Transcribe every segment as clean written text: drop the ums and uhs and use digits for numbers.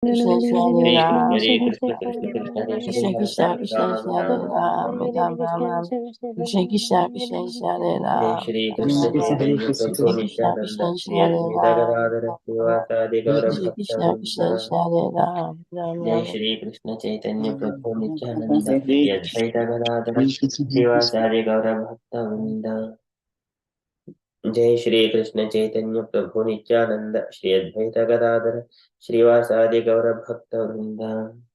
Krishna Krishna Hare Hare Ram, Krishna, Krishna Krishna, Hare Krishna Hare, Krishna Ram Krishna Ram, Krishna Ram Hare Ram, Ram, Hare Ram Hare. Ram Ram, Krishna Krishna Krishna Krishna Hare जय Ram, Shri Ram Krishna Ram Ram, चैतन्य प्रभु Krishna Krishna Nityanand Krishna Shri Krishna Hare अद्वैत Ram, Gadadhar Ram Ram, श्रीवासादि गौर Krishna भक्त Krishna वृंद। Krishna Krishna Hare Ram, Ram जय Ram, Shri Krishna Chaitanya प्रभु नित्यानंद श्री अद्वैत गदाधर श्रीवासादि गौर भक्त वृंद। जय श्री कृष्ण चैतन्य प्रभु नित्यानंद श्री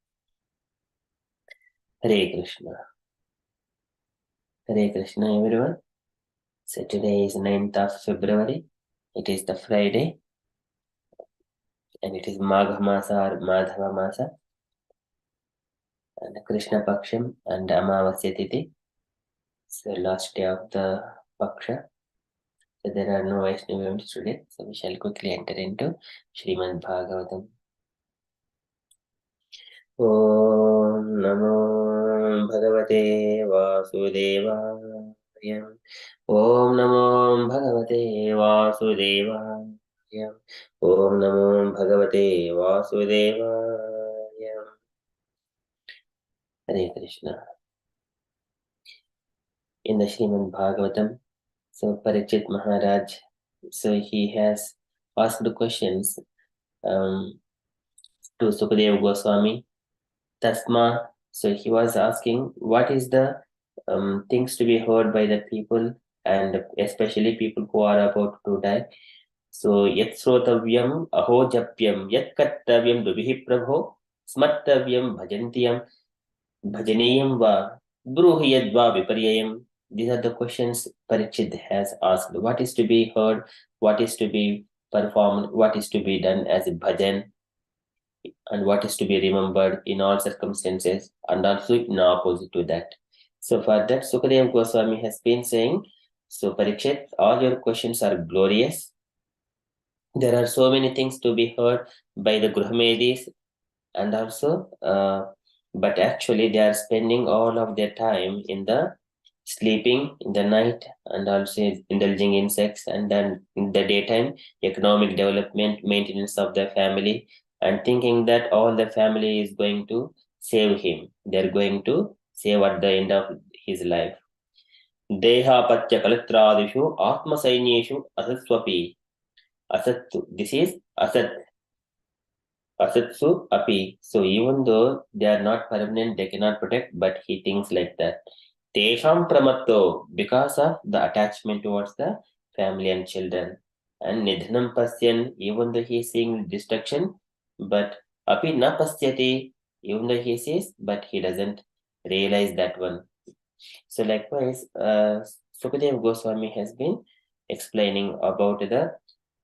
अद्वैत गदाधर श्रीवासादि गौर भक्त वृंद। हरे Krishna everyone. So today is 9th of February. It is the Friday and it is Magha Masa or Madhava Masa and Krishna Paksham and Amavasya Tithi. So last day of the Paksha. So there are no Vaishnava events today. So we shall quickly enter into Srimad Bhagavatam. Om Namo Bhagavate Vasudevaya. Om Namo Bhagavate Vasudevaya. Om Namo Bhagavate Vasudevaya. Hare Krishna. In the Srimad Bhagavatam, so Parikshit Maharaj, so he has asked the questions to Sukadeva Goswami. Tasma, so he was asking what is the things to be heard by the people and especially people who are about to die. So yat srotavyam aho japyam yat kartavyam dubhi prabho smartavyam bhajaniyam va bruhiyad va viparyayam. These are the questions Parikshit has asked. What is to be heard? What is to be performed? What is to be done as a bhajan? And what is to be remembered in all circumstances, and also in opposite to that. So for that, Sukadeva Goswami has been saying, so Parikshit, all your questions are glorious. There are so many things to be heard by the Gruhamedis and also, but actually they are spending all of their time in the sleeping in the night and also indulging in sex, and then in the daytime economic development, maintenance of the family, and thinking that all the family is going to save him, they're going to save at the end of his life. Dehapatya kalitradishu atmasainyeshu asatwapi asattu, this is asat. Asatsu api. So even though they are not permanent, they cannot protect, but he thinks like that. Tesham pramatto, because of the attachment towards the family and children. And nidhanam pasyan, even though he is seeing destruction, but api na pasyati, even though he sees, but he doesn't realize that one. So likewise, Sukadeva Goswami has been explaining about the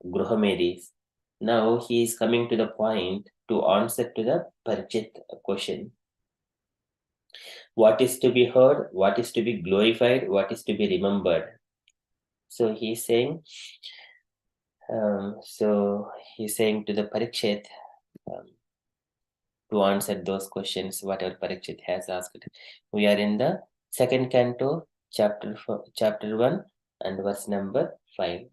Gruhamedis. Now he is coming to the point to answer to the Parikshit question. What is to be heard? What is to be glorified? What is to be remembered? So he's saying, to the Parikshit to answer those questions, whatever Parikshit has asked. We are in the second canto, chapter 1 and verse number 5.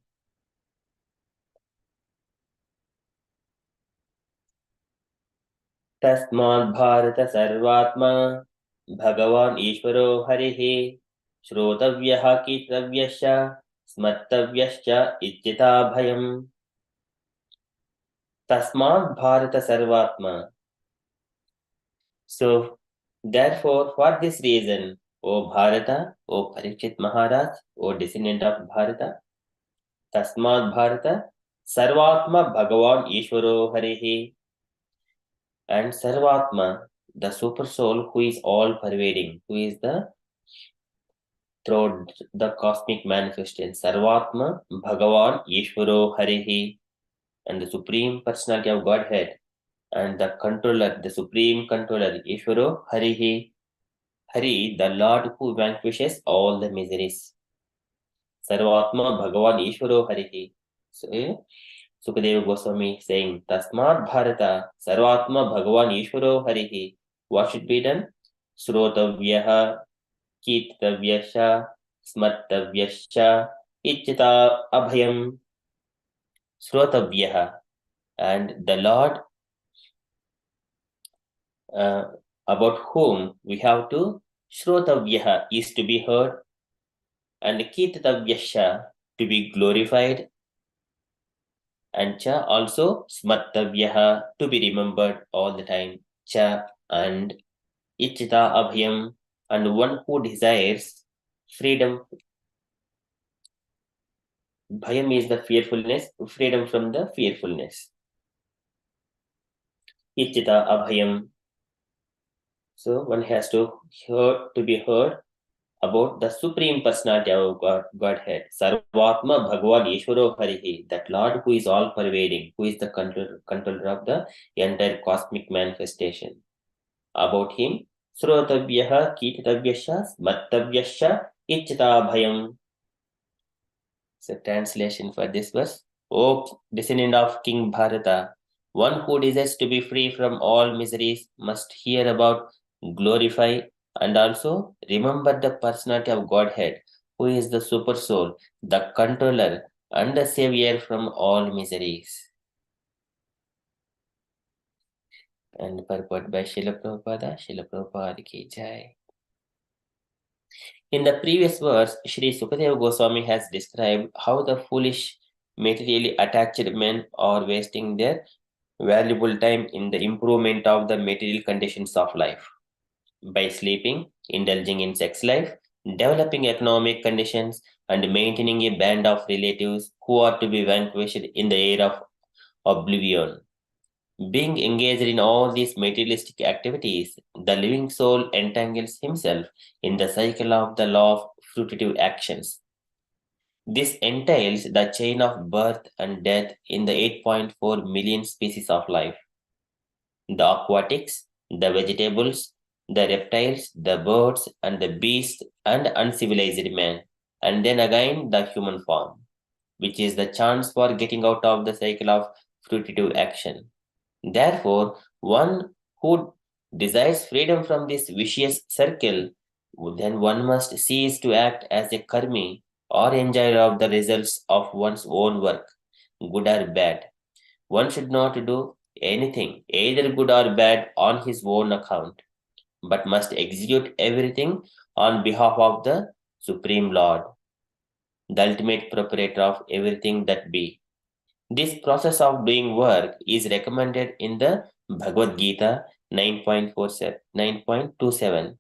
तस्माद् भारत सर्वात्मा भगवान् ईश्वरो हरिः श्रोतव्यः कीर्तव्यश्च स्मर्तव्यश्च इत्यथा भयम्. Tasmad Bharata Sarvatma. So, therefore, for this reason, O Bharata, O Parikshit Maharaj, O descendant of Bharata, Tasmad Bharata Sarvatma Bhagavan Ishvaro Harihi, and Sarvatma, the super soul who is all pervading, who is the throughout the cosmic manifestation, Sarvatma Bhagavan Ishvaro Harihi, and the supreme personality of Godhead, and the controller, the supreme controller, Ishvaro Harihi, Hari, the Lord who vanquishes all the miseries. Sarvatma Bhagavan Ishvaro Harihi. So, Sukadeva Goswami saying, Tasmat Bharata, Sarvatma Bhagavan Ishvaro Harihi. What should be done? Srotavyaha, Kirtavyasha, Smartavyascha, Ichita Abhayam. Srotavyaha. And the Lord about whom we have to Shrotavyaha is to be heard, and Kirtavyasha to be glorified, and Cha also Smartavyaha to be remembered all the time. Cha and Ichita Abhyam, and one who desires freedom. Bhayam is the fearfulness, freedom from the fearfulness. Ichita Abhyam. So one has to be heard about the Supreme Personality of Godhead, Sarvatma Bhagavad Ishvaro Harihi, that Lord who is all pervading, who is the controller of the entire cosmic manifestation. About him, Srotavyaha, Kitatavyasha, Smattavyasha, Ichita Bhayam. So, translation for this verse: O descendant of King Bharata, one who desires to be free from all miseries must hear about, glorify, and also remember the personality of Godhead, who is the super soul, the controller, and the savior from all miseries. And purport by Srila Prabhupada ki jai. In the previous verse, Sri Sukadeva Goswami has described how the foolish, materially attached men are wasting their valuable time in the improvement of the material conditions of life by sleeping, indulging in sex life, developing economic conditions, and maintaining a band of relatives who are to be vanquished in the air of oblivion. Being engaged in all these materialistic activities, the living soul entangles himself in the cycle of the law of fruitive actions. This entails the chain of birth and death in the 8.4 million species of life: the aquatics, the vegetables, the reptiles, the birds, and the beasts, and uncivilized man, and then again the human form, which is the chance for getting out of the cycle of fruitive action. Therefore, one who desires freedom from this vicious circle, then one must cease to act as a karmi or enjoyer of the results of one's own work, good or bad. One should not do anything, either good or bad, on his own account, but must execute everything on behalf of the Supreme Lord, the ultimate proprietor of everything that be. This process of doing work is recommended in the Bhagavad Gita 9.27.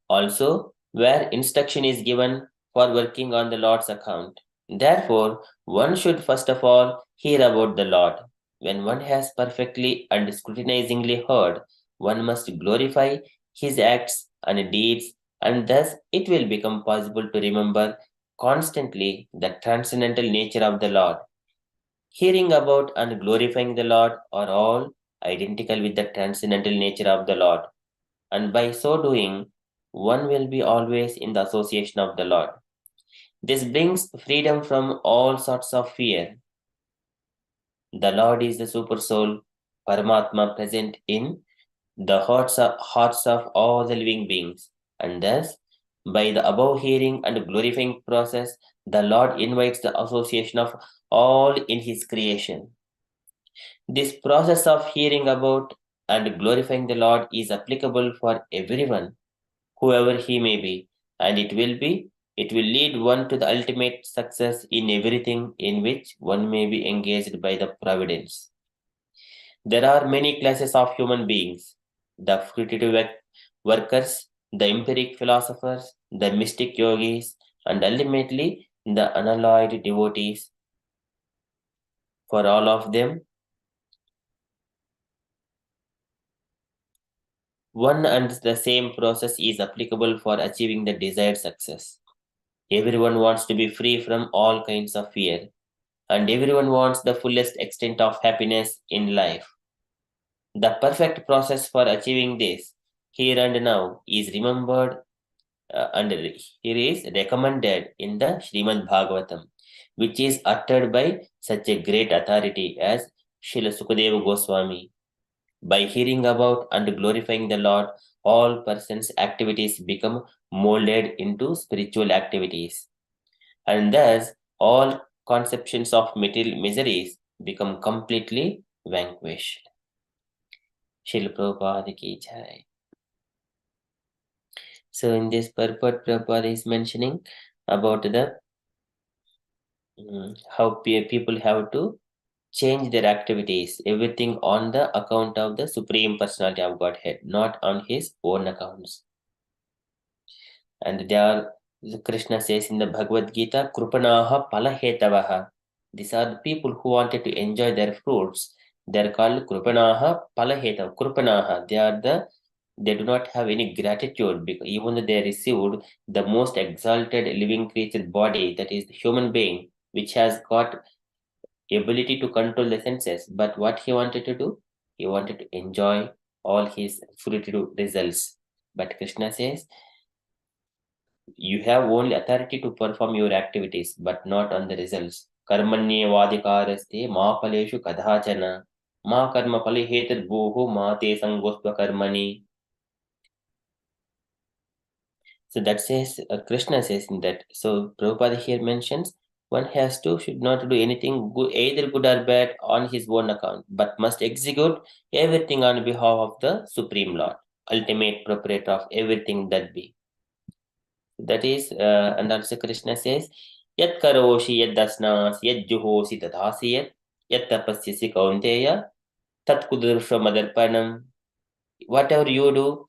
Also, where instruction is given for working on the Lord's account. Therefore, one should first of all hear about the Lord. When one has perfectly and scrutinizingly heard, one must glorify his acts and deeds, and thus it will become possible to remember constantly the transcendental nature of the Lord. Hearing about and glorifying the Lord are all identical with the transcendental nature of the Lord, and by so doing, one will be always in the association of the Lord. This brings freedom from all sorts of fear. The Lord is the super soul, Paramatma, present in the hearts of all the living beings, and thus, by the above hearing and glorifying process, the Lord invites the association of all in His creation. This process of hearing about and glorifying the Lord is applicable for everyone, whoever he may be, and it will lead one to the ultimate success in everything in which one may be engaged by the providence. There are many classes of human beings: the fruitive workers, the empiric philosophers, the mystic yogis, and ultimately the unalloyed devotees. For all of them, one and the same process is applicable for achieving the desired success. Everyone wants to be free from all kinds of fear, and everyone wants the fullest extent of happiness in life. The perfect process for achieving this, here and now, is remembered and here is recommended in the Srimad Bhagavatam, which is uttered by such a great authority as Srila Sukadeva Goswami. By hearing about and glorifying the Lord, all persons' activities become molded into spiritual activities, and thus all conceptions of material miseries become completely vanquished. Srila Prabhupada ki jai. So in this purport, Prabhupada is mentioning about the how people have to change their activities, everything on the account of the Supreme Personality of Godhead, not on his own accounts. And they are, Krishna says in the Bhagavad Gita, Krupanaha Palahetavaha. These are the people who wanted to enjoy their fruits. They are called Krupanaha Palahetav. Krupanaha. They do not have any gratitude because even though they received the most exalted living creature body, that is the human being, which has got ability to control the senses. But what he wanted to do? He wanted to enjoy all his fruitive results. But Krishna says, you have only authority to perform your activities, but not on the results. Karmanyevadikaraste ma paleshu kadhachana ma karma pali hetar bhuhu ma te sangosva karmani. So that says, Krishna says in that. So Prabhupada here mentions one should not do anything good, either good or bad on his own account, but must execute everything on behalf of the Supreme Lord, ultimate proprietor of everything that be. That is, and also Krishna says, Yat karoshi yat dasnas yat juhosi tadhasi yat tapasyasi kaunteya tat kudurusha madarpanam. Whatever you do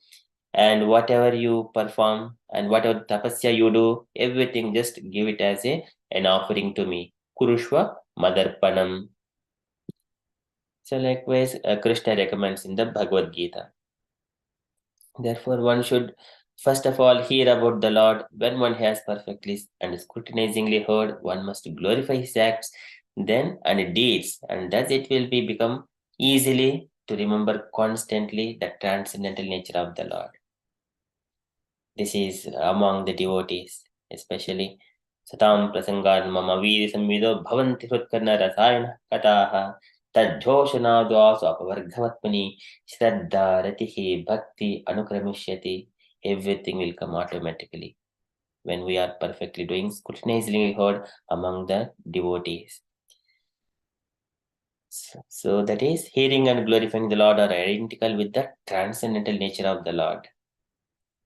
and whatever you perform and whatever tapasya you do, everything just give it as an offering to me. Kurushva madarpanam. So likewise, Krishna recommends in the Bhagavad Gita. Therefore, one should first of all hear about the Lord. When one has perfectly and scrutinizingly heard, one must glorify his acts, then and deeds, and thus it will become easily to remember constantly the transcendental nature of the Lord. This is among the devotees, especially Satam Prasangan Mama Veer Samvido Bhavanti Hutkarna Rasayana Kataha Tadjoshanadvasu Apavargavatmani Shraddha Ratihi Bhakti Anukramishyati. Everything will come automatically when we are perfectly doing scrutinizingly heard among the devotees. So that is, hearing and glorifying the Lord are identical with the transcendental nature of the Lord.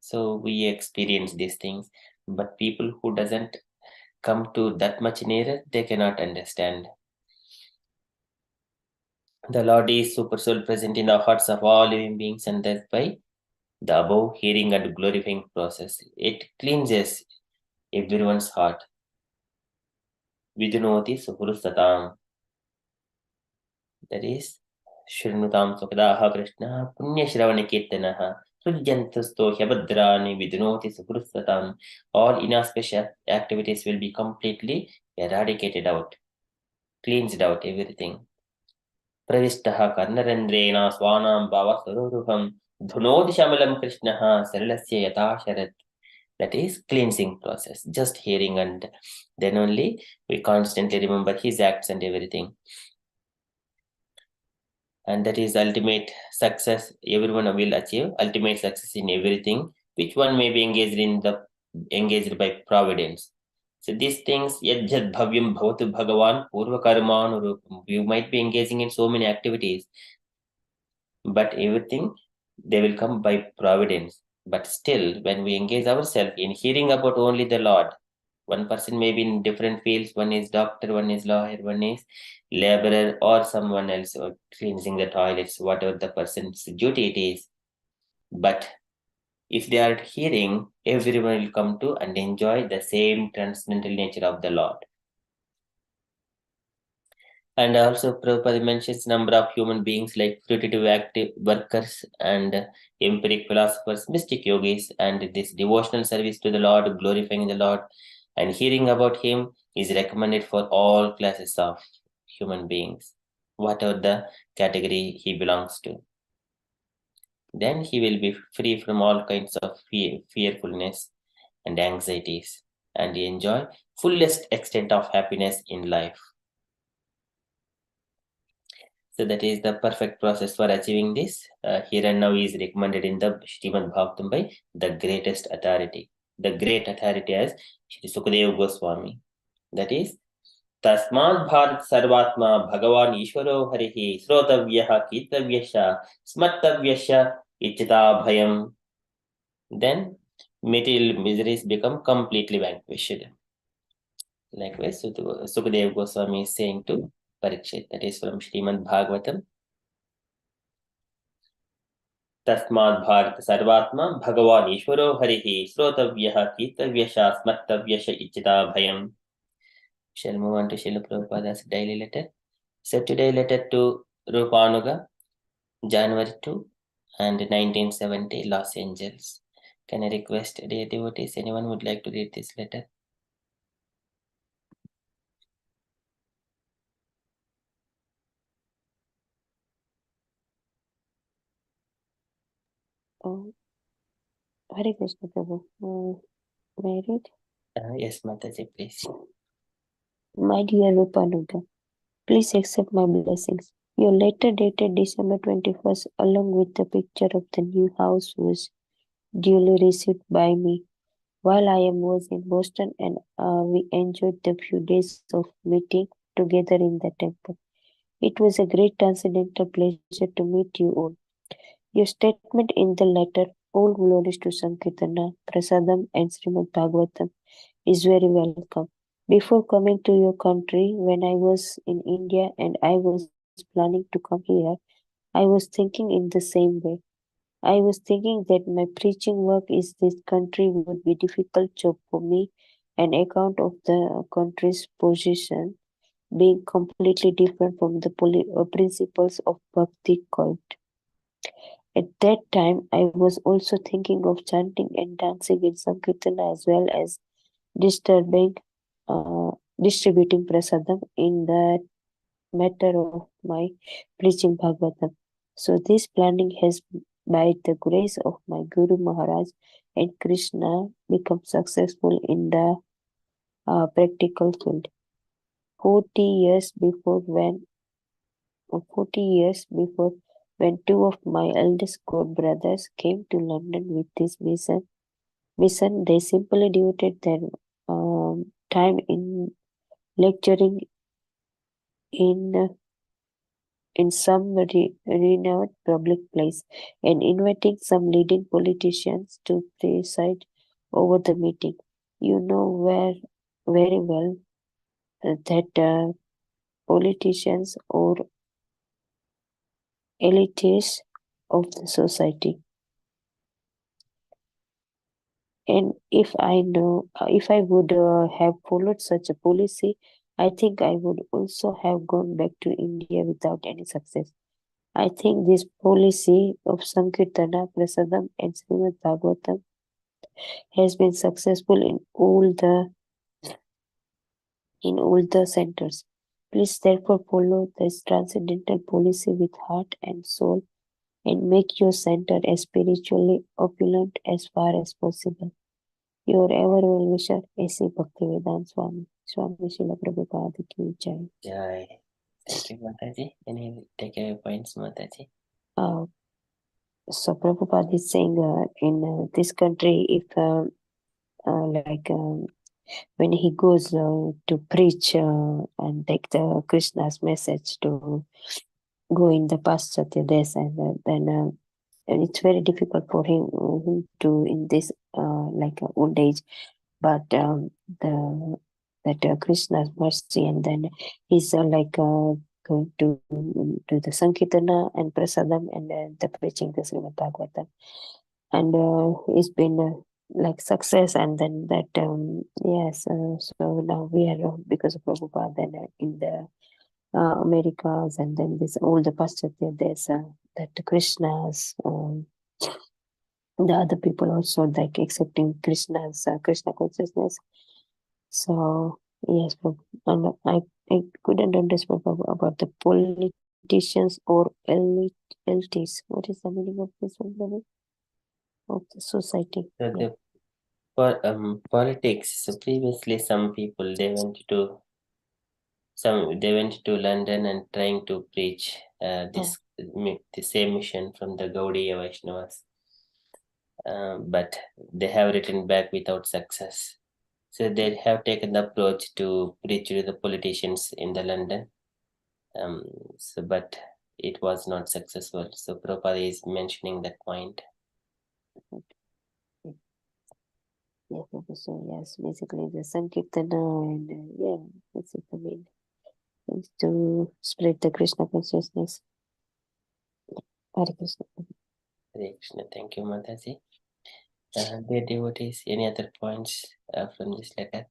So we experience these things, but people who doesn't come to that much nearer, they cannot understand. The Lord is super soul present in the hearts of all living beings, and that's by the above hearing and glorifying process, it cleanses everyone's heart. Vidunoti supurustatam. That is, Shrinutam Sukadaha Krishna Punya Shravana Kirtanaha Sujjantusto Hyabadrani Vidunoti Supurustatam. All inauspicious activities will be completely eradicated out, cleansed out, everything. Pravishtaha Karnarendrena Swanam Bhava Saruruham Dhunoti Shamalam Krishnaha Saralasya Yata Sharat. That is cleansing process, just hearing, and then only we constantly remember his acts and everything. And that is ultimate success. Everyone will achieve ultimate success in everything which one may be engaged by providence. So these things, yajjad bhavyam bhavatu bhagavan purva karmanurupam. You might be engaging in so many activities, but everything they will come by providence. But still, when we engage ourselves in hearing about only the Lord, one person may be in different fields. One is doctor, one is lawyer, one is laborer, or someone else, or cleansing the toilets, whatever the person's duty it is. But if they are hearing, everyone will come to and enjoy the same transcendental nature of the Lord. And also, Prabhupada mentions number of human beings like fruitive active workers and empiric philosophers, mystic yogis, and this devotional service to the Lord, glorifying the Lord, and hearing about Him is recommended for all classes of human beings, whatever the category he belongs to. Then he will be free from all kinds of fearfulness and anxieties, and enjoy fullest extent of happiness in life. So that is the perfect process for achieving this. Here and now is recommended in the Srimad Bhagavatam by the greatest authority. The great authority as Shri Sukadeva Goswami. That is, तस्मात् भारत सर्वात्मा भगवान ईश्वरो हरिः श्रोतव्यः कीर्तव्यश्च स्मर्तव्यश्च इच्छिता भयम्. Then material miseries become completely vanquished. Likewise, Sukadeva Goswami is saying to Parikshit. That is from Srimad Bhagavatam. तस्मात् भारत सर्वात्मा भगवान ईश्वरो हरिः श्रोतव्यः कीर्तव्यश्च स्मर्तव्यश्च इच्छिता भयम्. Shall move on to Srila Prabhupada's daily letter. So today letter to Rupanuga, January 2 and 1970, Los Angeles. Can I request, dear devotees, anyone would like to read this letter? Hare Krishna Prabhu. May I read? Yes, Mataji, please. My dear Rupanuga, please accept my blessings. Your letter dated December 21st, along with the picture of the new house, was duly received by me while I was in Boston, and we enjoyed the few days of meeting together in the temple. It was a great transcendental pleasure to meet you all. Your statement in the letter, all glories to Sankirtana, Prasadam, and Srimad Bhagavatam, is very welcome. Before coming to your country, when I was in India and I was planning to come here, I was thinking in the same way. I was thinking that my preaching work in this country would be difficult job for me on account of the country's position being completely different from the principles of Bhakti cult. At that time, I was also thinking of chanting and dancing in Sankirtana as well as disturbing, distributing prasadam in that matter of my preaching Bhagavatam. So this planning has, by the grace of my Guru Maharaj and Krishna, become successful in the practical field. 40 years before when 40 years before when two of my eldest god brothers came to London with this mission, they simply devoted their time in lecturing in in some renowned public place and inviting some leading politicians to preside over the meeting. You know very well that politicians or elites of the society. And if I would have followed such a policy, I think I would also have gone back to India without any success. I think this policy of Sankirtana, Prasadam, and Srimad Bhagavatam has been successful in all the centers. Please therefore follow this transcendental policy with heart and soul and make your center as spiritually opulent as far as possible. Your ever well-wisher, A.C. Bhaktivedanta Swami. Swami Srila Prabhupada Ki Jai. Jai. Thank you, Mataji. Any takeaway points, Mataji? So Prabhupada is saying in this country, if when he goes to preach and take the Krishna's message to go in the Paschatya Desh, and it's very difficult for him to in this old age, but the that Krishna's mercy, and then he's going to do the Sankirtana and Prasadam and the preaching the Srimad Bhagavatam, and it's been like success, and then that yes, so now we are because of Prabhupada then in the Americas, and then this all the Paschatya there's that Krishna's the other people also like accepting Krishna's Krishna consciousness. So yes, and I couldn't understand about the politicians or elites. What is the meaning of this one, Prabhu? Of the society? So Yeah. the politics. So previously, some people they went to London and trying to preach the same mission from the Gaudiya Vaishnavas, but they have returned back without success. So they have taken the approach to preach to the politicians in the London. But it was not successful. So Prabhupada is mentioning that point. Yeah, Professor. Yes, basically the Sankirtana and yeah, that's it. I mean, is to spread the Krishna consciousness. Hare Krishna. Hare Krishna. Thank you, Mataji. Dear devotees, any other points from this letter?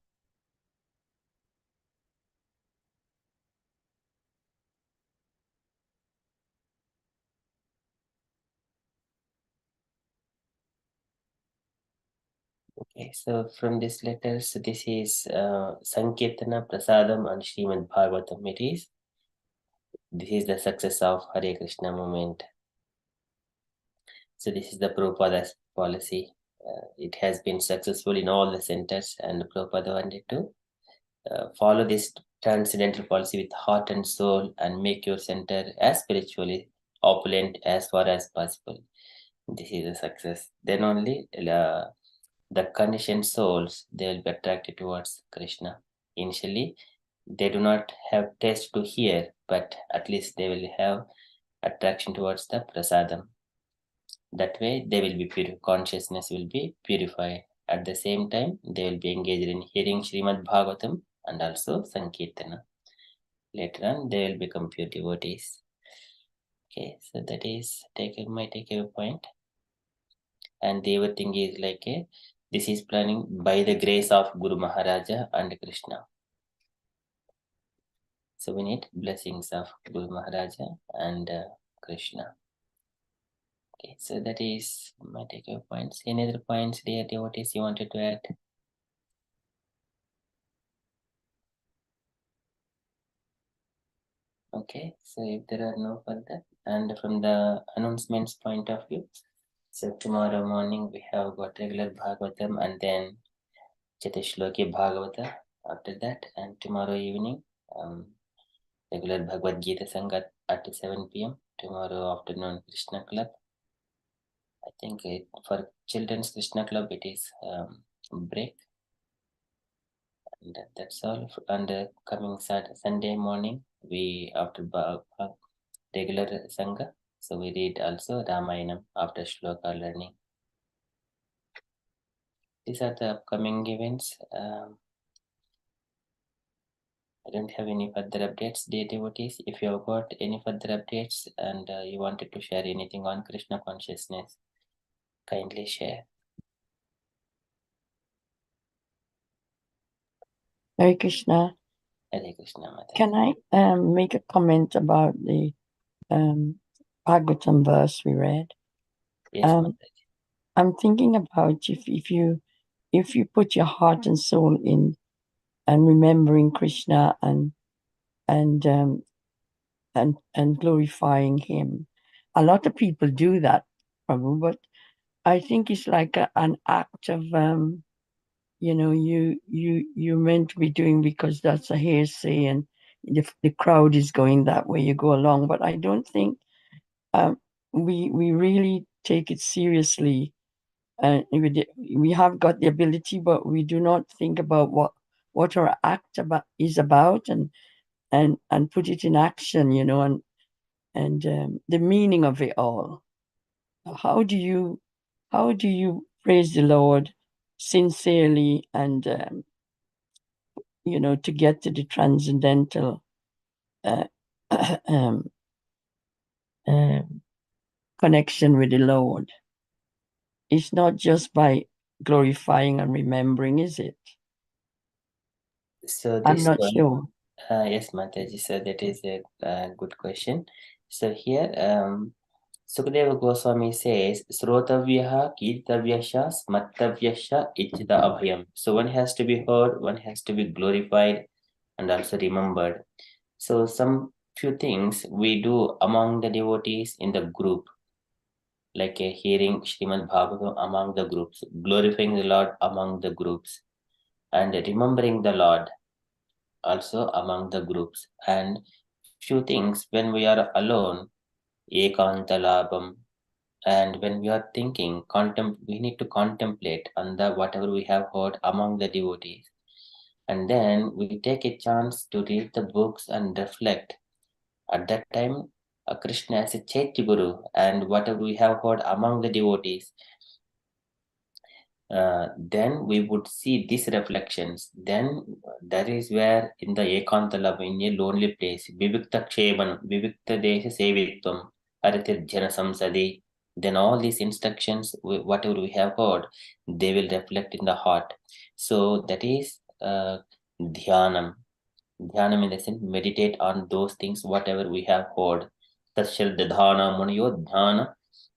Okay, so from this letter, so this is Sankirtana Prasadam and Srimad Bhagavatam. This is the success of Hare Krishna movement. So this is the Prabhupada's policy. It has been successful in all the centers, and Prabhupada wanted to follow this transcendental policy with heart and soul and make your center as spiritually opulent as far as possible. This is a success. Then only the conditioned souls, they will be attracted towards Krishna. Initially, they do not have taste to hear, but at least they will have attraction towards the prasadam. That way, they will be consciousness will be purified. At the same time, they will be engaged in hearing Srimad Bhagavatam and also Sankirtana. Later on, they will become pure devotees. Okay, so that is my takeaway point. And the other thing is like this is planning by the grace of Guru Maharaja and Krishna. So we need blessings of Guru Maharaja and Krishna. Okay, so that is my takeaway points. Any other points, dear devotees, you wanted to add? Okay, so if there are no further, and from the announcements point of view, so tomorrow morning we have got regular Bhagavatam and then Chatishloki Bhagavata after that, and tomorrow evening regular Bhagavad Gita Sangat at 7 p.m. Tomorrow afternoon Krishna Club. I think for children's Krishna Club it is break. And that's all. And coming Sunday morning, we after regular Sangha, so we read also Ramayanam after Shloka learning. These are the upcoming events. I don't have any further updates, dear devotees. If you have got any further updates and you wanted to share anything on Krishna consciousness, kindly share. Hare Krishna. Hare Krishna, Mata. Can I make a comment about the Bhagavatam verse we read? Yes, Mataji. I'm thinking about if you put your heart and soul in and remembering Krishna and glorifying him. A lot of people do that, Prabhu, but I think it's like an act of you're meant to be doing because that's a hearsay and the crowd is going that way, you go along. But I don't think we really take it seriously. We have got the ability, but we do not think about what our act is about and put it in action, and the meaning of it all. How do you praise the Lord sincerely and to get to the transcendental um, connection with the Lord? It's not just by glorifying and remembering, is it? So I'm this not one, sure. yes, Mataji, so that is a good question. So here, Sukadeva Goswami says, Srotavyaha, Kirtavyasha, Smattavyasha, Ichita Abhayam. So one has to be heard, one has to be glorified, and also remembered. So some few things we do among the devotees in the group, like hearing Srimad Bhagavatam among the groups, glorifying the Lord among the groups, and remembering the Lord also among the groups. And few things when we are alone, ekanta labham, and when we are thinking, we need to contemplate on the whatever we have heard among the devotees. and then we take a chance to read the books and reflect. At that time, Krishna as a Chaitya Guru and whatever we have heard among the devotees, then we would see these reflections. Then that is where in the Ekanta Lab, in a lonely place, Vivikta Ksheban, Vivikta Desha Sevitvam, Haritir Jana Samsadi, then all these instructions, whatever we have heard, they will reflect in the heart. So that is Dhyanam. Dhyanam in the sense, meditate on those things, whatever we have heard. Tashrddhana Muniyo Dhyana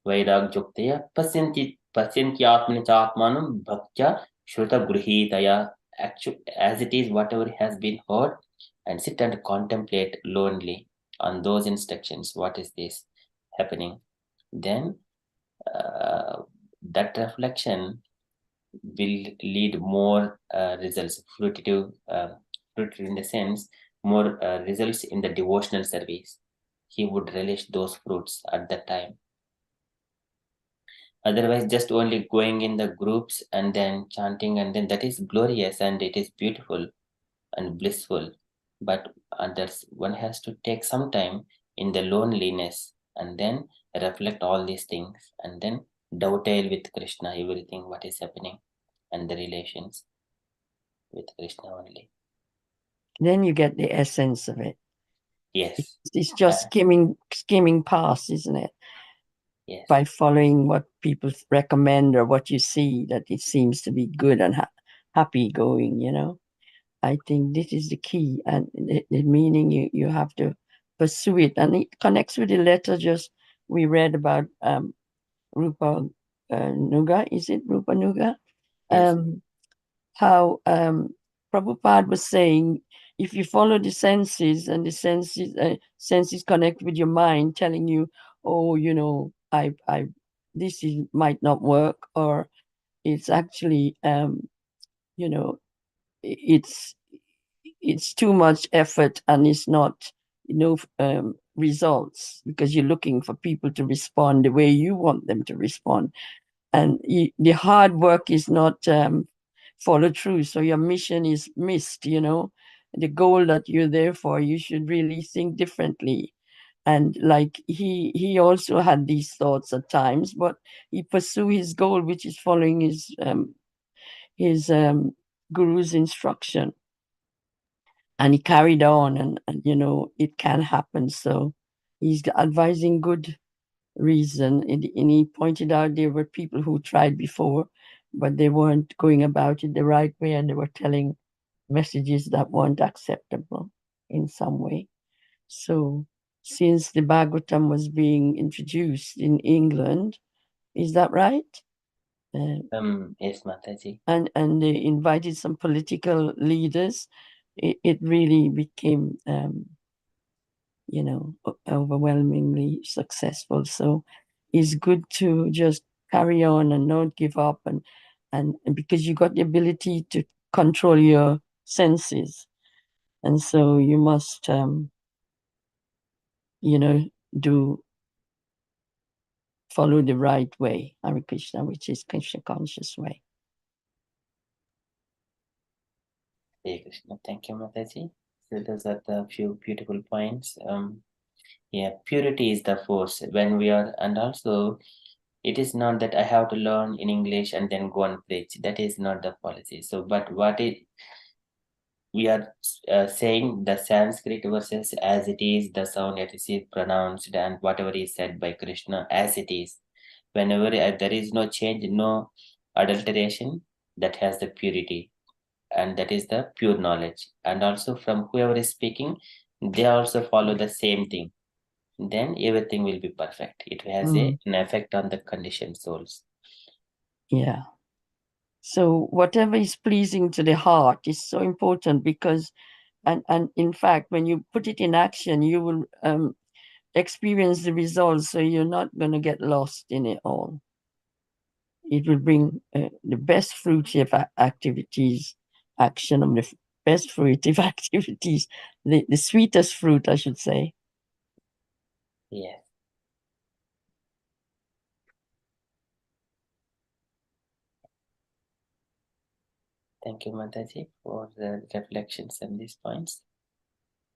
Vairagyuktaya Pasyantyatmani Chatmanam Bhaktya Shruta Gruhitaya. Actually, as it is, whatever has been heard, and sit and contemplate lonely on those instructions. What is this happening? Then that reflection will lead more results, fruitive in the sense, more results in the devotional service. He would relish those fruits at that time. Otherwise, just only going in the groups and then chanting, and then that is glorious and it is beautiful and blissful. But others, one has to take some time in the loneliness and then reflect all these things and then dovetail with Krishna, everything what is happening and the relations with Krishna only. Then you get the essence of it. Yes. It's just skimming past, isn't it? Yes. By following what people recommend or what you see that it seems to be good and happy going, you know. I think this is the key, and the meaning you have to pursue it, and it connects with the letter just we read about Rupa Nuga. Is it Rupa Nuga? Yes. How Prabhupada was saying, if you follow the senses and the senses connect with your mind, telling you, oh, you know, this might not work, or it's actually, you know, it's too much effort and it's not, results because you're looking for people to respond the way you want them to respond, and the hard work is not followed through, so your mission is missed, the goal that you're there for. You should really think differently. And like he also had these thoughts at times, but he pursued his goal, which is following his guru's instruction, and he carried on, and it can happen. So he's advising good reason. And he pointed out there were people who tried before, but they weren't going about it the right way, and they were telling messages that weren't acceptable in some way. So since the Bhagavatam was being introduced in England, is that right? Yes, Mataji. And they invited some political leaders. It really became overwhelmingly successful. So it's good to just carry on and not give up, and because you got the ability to control your senses, and so you must do follow the right way, Hare Krishna, which is Krishna conscious way. Hare Krishna. Thank you, Mataji. So those are the few beautiful points. Yeah, purity is the force when we are, and also it is not that I have to learn in English and then go and preach. That is not the policy. So, but what we are saying the Sanskrit verses as it is, the sound it is pronounced, and whatever is said by Krishna as it is. Whenever there is no change, no adulteration, that has the purity, and that is the pure knowledge. And also from whoever is speaking, they also follow the same thing. Then everything will be perfect. It has an effect on the conditioned souls. Yeah. So whatever is pleasing to the heart is so important, because and in fact, when you put it in action, you will experience the results. So you're not going to get lost in it all. It will bring the best fruitive activities, action of the best fruitive activities, the sweetest fruit, I should say. Yes. Thank you, Mataji, for the reflections on these points.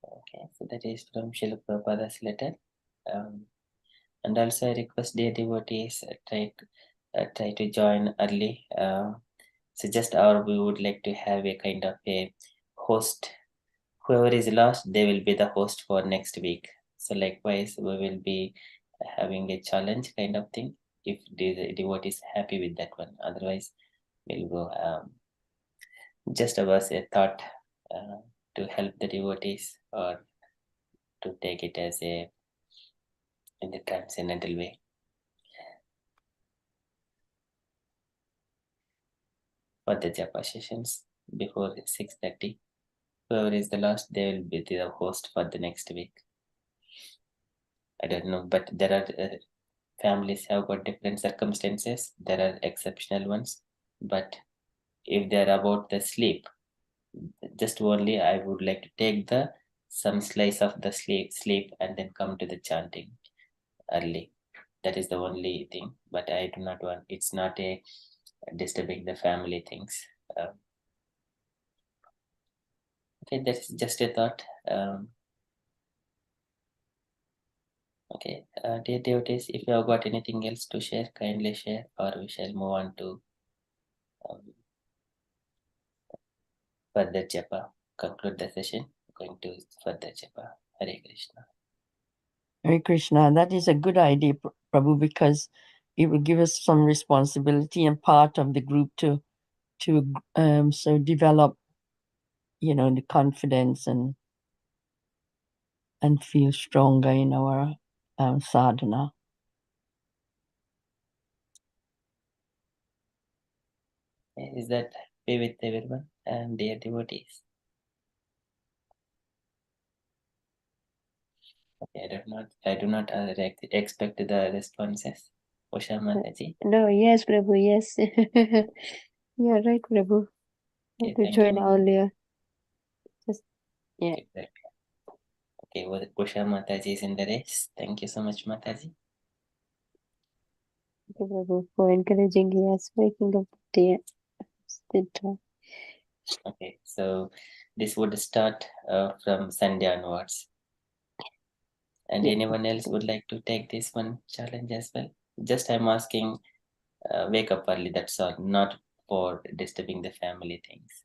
Okay, so that is from Srila Prabhupada's letter. And also I request dear devotees try to join early. Suggest or we would like to have a kind of a host. Whoever is lost, they will be the host for next week. So likewise, we will be having a challenge kind of thing. If the devotee is happy with that one, otherwise we'll go. Just was a thought to help the devotees or to take it as a in the transcendental way. For the japa sessions before 6:30. Whoever is the last, they will be the host for the next week. I don't know, but there are families have got different circumstances. There are exceptional ones, but if they are about the sleep, just only I would like to take the some slice of the sleep and then come to the chanting early. That is the only thing. But I do not want. It's not a disturbing the family things. Okay, that's just a thought. Okay, dear devotees, if you have got anything else to share, kindly share, or we shall move on to um, further japa. Conclude the session. Going to further japa. Hare Krishna. Hare Krishna, that is a good idea, Prabhu, because it will give us some responsibility and part of the group to so develop, the confidence and feel stronger in our sadhana. Is that be with everyone and dear devotees? Okay, I do not expect the responses. Usha Mataji. No, yes, Prabhu, yes. Yeah, right, Prabhu. Okay, To thank join you. earlier. Just, yeah. Okay, well, Usha Mataji is in the race. Thank you so much, Mataji. Thank you, Prabhu, for encouraging us, waking up the day. Okay, so this would start from Sunday onwards. And Yeah. anyone else would like to take this one challenge as well? Just I'm asking, wake up early. That's all, not for disturbing the family things.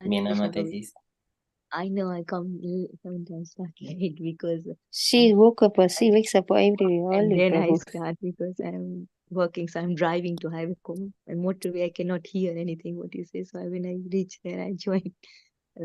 Meena Mataji. I know I sometimes start late because She wakes up every and early, then I Prabhu. start because I'm working, so I'm driving to highway home. And motorway, I cannot hear anything what you say. So when I reach there, I join.